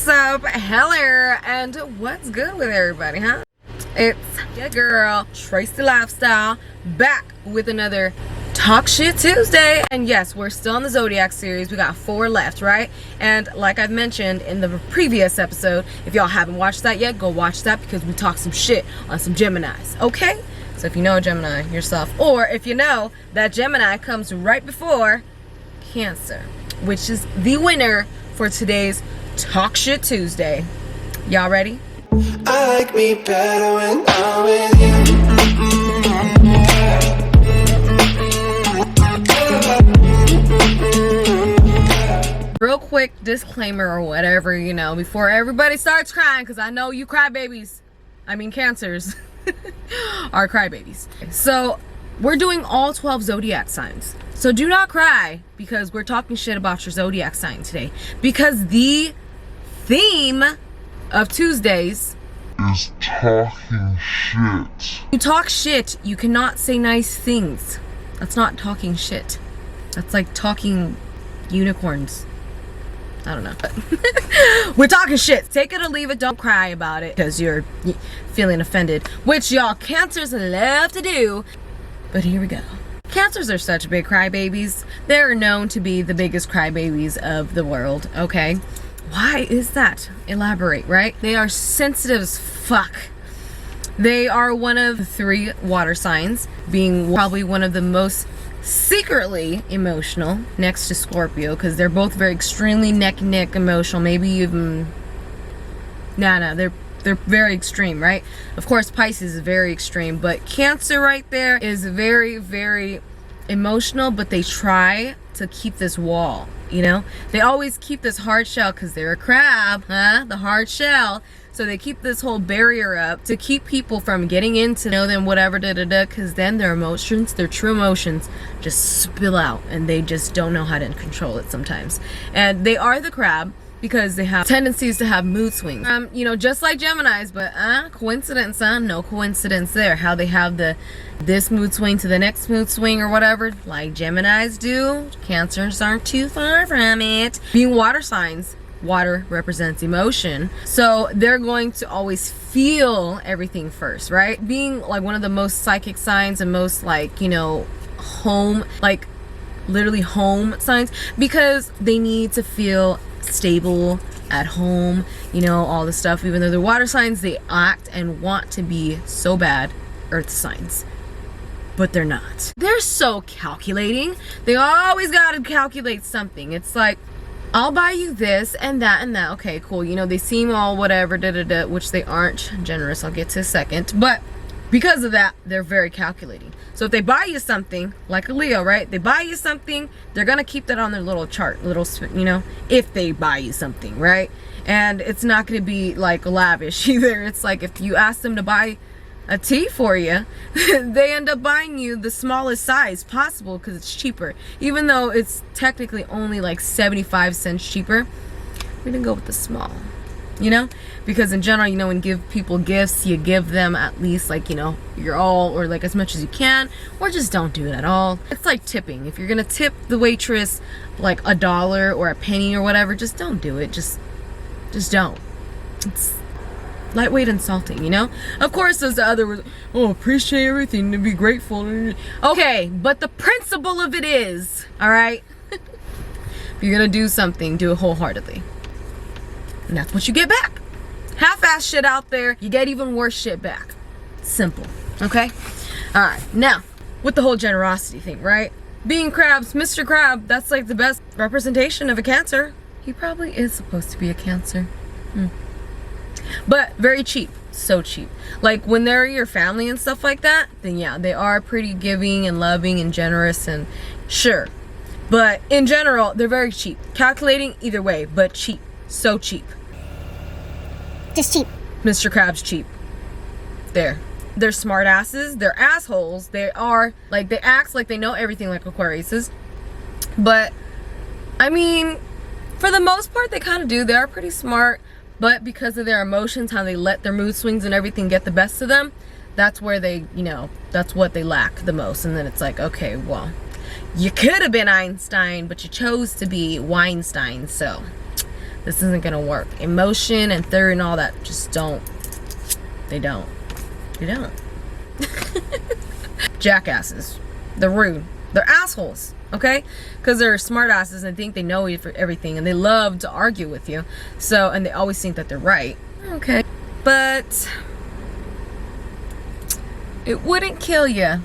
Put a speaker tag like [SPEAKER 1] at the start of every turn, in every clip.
[SPEAKER 1] What's up, Heller, and what's good with everybody, huh? It's your girl, Tracy Lifestyle, back with another Talk Shit Tuesday. And yes, we're still in the Zodiac series. We got 4 left, right? And like I've mentioned in the previous episode, if y'all haven't watched that yet, go watch that because we talk some shit on some Geminis, okay? So if you know a Gemini yourself, or if you know that Gemini comes right before Cancer, which is the winner for today's Talk Shit Tuesday. Y'all ready?
[SPEAKER 2] I like me better when I'm with
[SPEAKER 1] you. Real quick disclaimer or whatever, you know, before everybody starts crying, because I know you crybabies, I mean Cancers, are crybabies. So we're doing all 12 zodiac signs. So do not cry because we're talking shit about your zodiac sign today. Because the theme of Tuesdays
[SPEAKER 2] is talking shit.
[SPEAKER 1] You talk shit, you cannot say nice things. That's not talking shit. That's like talking unicorns. I don't know. We're talking shit. Take it or leave it. Don't cry about it because you're feeling offended, which y'all Cancers love to do. But here we go. Cancers are such big crybabies. They're known to be the biggest crybabies of the world, okay? Why is that? Elaborate, right? They are sensitive as fuck. They are one of the 3 water signs, being probably one of the most secretly emotional next to Scorpio, because they're both very extremely neck emotional. Maybe even they're very extreme, right? Of course Pisces is very extreme, but Cancer right there is very, very emotional, but they try to keep this wall, you know? They always keep this hard shell because they're a crab, huh? The hard shell. So they keep this whole barrier up to keep people from getting in to know them, whatever, because then their emotions, their true emotions, just spill out and they just don't know how to control it sometimes. And they are the crab because they have tendencies to have mood swings. You know, just like Geminis, but coincidence, no coincidence there. How they have this mood swing to the next mood swing or whatever, like Geminis do. Cancers aren't too far from it. Being water signs, water represents emotion, so they're going to always feel everything first, right? Being like one of the most psychic signs and most, like, you know, home, like literally home signs, because they need to feel stable at home, you know, all the stuff. Even though they're water signs, they act and want to be so bad earth signs, but they're not. They're so calculating. They always gotta calculate something. It's like, I'll buy you this and that and that. Okay, cool. You know, they seem all whatever, which they aren't generous. I'll get to a second. But because of that, they're very calculating. So if they buy you something, like a Leo, right? They buy you something, they're going to keep that on their little chart, you know, if they buy you something, right? And it's not going to be like lavish either. It's like if you ask them to buy a tea for you, they end up buying you the smallest size possible because it's cheaper. Even though it's technically only like 75 cents cheaper, we're going to go with the small. You know, because in general, you know, when you give people gifts, you give them at least, like, you know, your all, or like as much as you can, or just don't do it at all. It's like tipping. If you're gonna tip the waitress like $1 or a penny or whatever, just don't do it. Just don't. It's lightweight insulting, you know. Of course there's the other, oh, appreciate everything, to be grateful. Okay, but the principle of it is, all right, if you're gonna do something, do it wholeheartedly. And that's what you get back. Half-ass shit out there, you get even worse shit back. Simple, okay? Alright, now, with the whole generosity thing, right? Being crabs, Mr. Crab, that's like the best representation of a Cancer. He probably is supposed to be a Cancer. But very cheap, so cheap. Like when they're your family and stuff like that, then yeah, they are pretty giving and loving and generous and sure. But in general, they're very cheap. Calculating either way, but cheap. So cheap.
[SPEAKER 3] Just cheap.
[SPEAKER 1] Mr. Crab's cheap. There. They're smart asses. They're assholes. They are, like, they act like they know everything like Aquariuses. But, I mean, for the most part, they kind of do. They are pretty smart. But because of their emotions, how they let their mood swings and everything get the best of them, that's where they, you know, that's what they lack the most. And then it's like, okay, well, you could have been Einstein, but you chose to be Weinstein, so this isn't gonna work. Emotion and theory and all that just don't. They don't. They don't. Jackasses. They're rude. They're assholes, okay? Because they're smart asses and think they know everything, and they love to argue with you. So, and they always think that they're right. Okay. But it wouldn't kill you.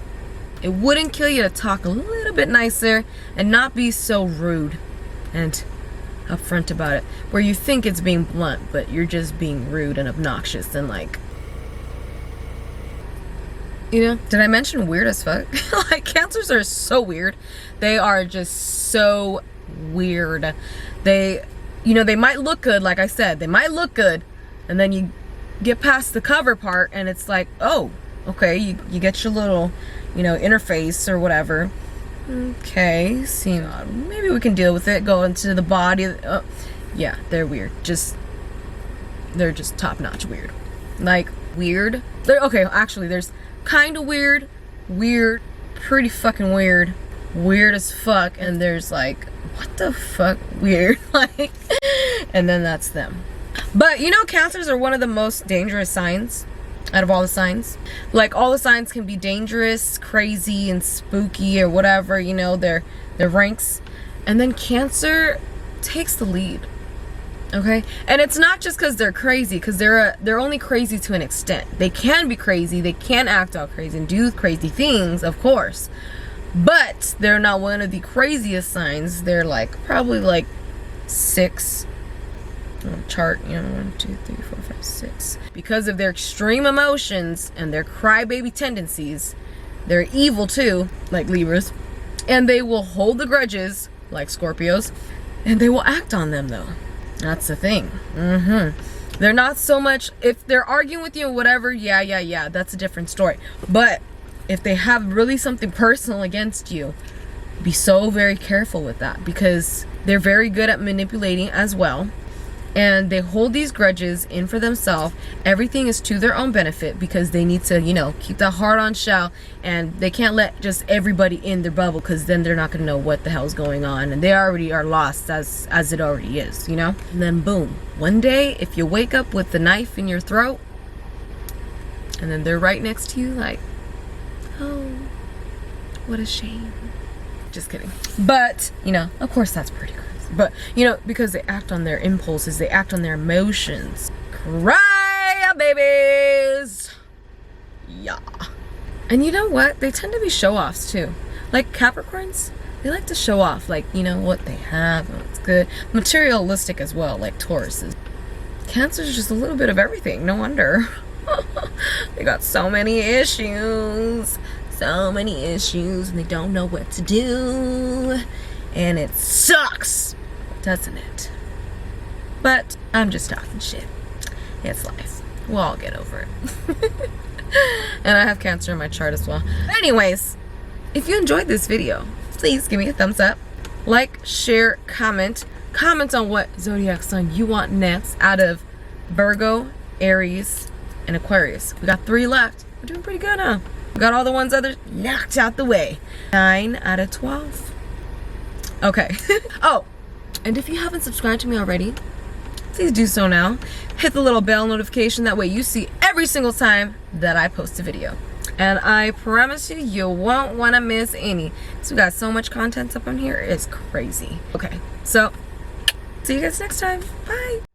[SPEAKER 1] It wouldn't kill you to talk a little bit nicer and not be so rude and upfront about it. Where you think it's being blunt, but you're just being rude and obnoxious and like, you know, did I mention weird as fuck? Like, Cancers are so weird. They are just so weird. They, you know, they might look good, like I said. They might look good, and then you get past the cover part, and it's like, oh, okay, you get your little, you know, interface or whatever. Okay, see, maybe we can deal with it. Go into the body. Yeah, they're weird. They're just top-notch weird. Like, weird. Okay, actually, there's kind of weird, pretty fucking weird as fuck, and there's like, what the fuck, weird, like, and then that's them. But you know, Cancers are one of the most dangerous signs out of all the signs. Like, all the signs can be dangerous, crazy, and spooky or whatever, you know, their ranks, and then Cancer takes the lead. Okay, and it's not just because they're crazy, because they're only crazy to an extent. They can be crazy, they can act out crazy and do crazy things, of course, but they're not one of the craziest signs. They're like probably like 6 chart, you know, 1, 2, 3, 4, 5, 6. Because of their extreme emotions and their crybaby tendencies, they're evil too, like Libras, and they will hold the grudges like Scorpios, and they will act on them though. That's the thing. They're not so much, if they're arguing with you or whatever, yeah, that's a different story. But if they have really something personal against you, be so very careful with that, because they're very good at manipulating as well. And they hold these grudges in for themselves. Everything is to their own benefit, because they need to, you know, keep that heart on shell, and they can't let just everybody in their bubble, because then they're not going to know what the hell's going on, and they already are lost as it already is, you know. And then boom, one day if you wake up with the knife in your throat, and then they're right next to you like, oh, what a shame. Just kidding. But you know, of course that's pretty good. But, you know, because they act on their impulses, they act on their emotions. Cry, babies! Yeah. And you know what? They tend to be show-offs, too. Like Capricorns, they like to show off, like, you know, what they have and what's good. Materialistic as well, like Tauruses. Cancers is just a little bit of everything. No wonder. They got so many issues. So many issues, and they don't know what to do. And it sucks, doesn't it? But I'm just talking shit. It's life. We'll all get over it. And I have Cancer in my chart as well. But anyways, if you enjoyed this video, please give me a thumbs up. Like, share, comment. Comment on what zodiac sign you want next out of Virgo, Aries, and Aquarius. We got 3 left. We're doing pretty good, huh? We got all the ones others knocked out the way. 9 out of 12. Okay. Oh, and if you haven't subscribed to me already, please do so now. Hit the little bell notification, that way you see every single time that I post a video. And I promise you won't want to miss any. So we got so much content up on here, it's crazy. Okay, so see you guys next time. Bye.